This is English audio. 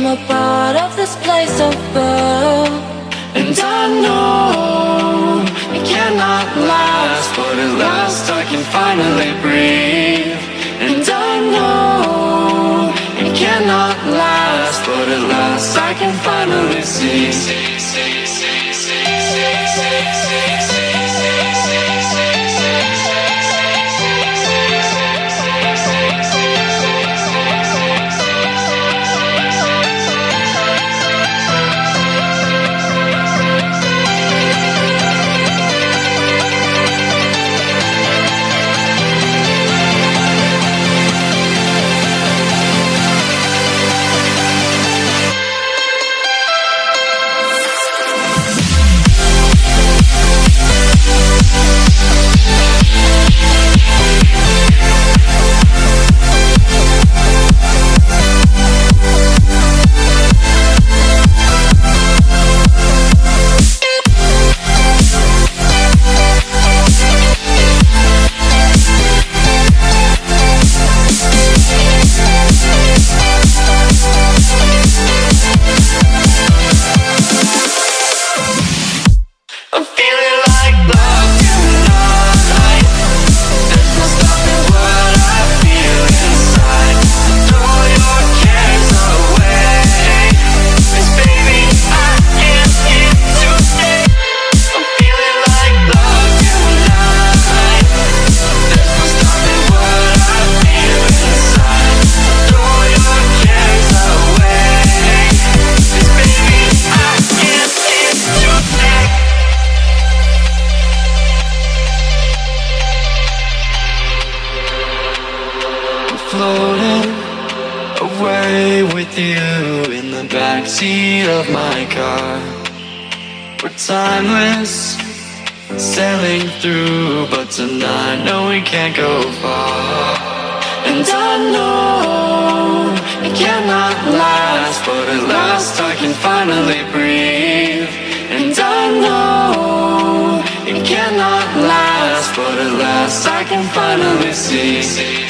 a part of this place of birth. And I know it cannot last, but at last I can finally breathe. And I know it cannot last, but at last I can finally see. Floating away with you in the backseat of my car. We're timeless, sailing through, but tonight, no, we can't go far. And I know it cannot last, but at last I can finally breathe. And I know it cannot last, but at last I can finally see.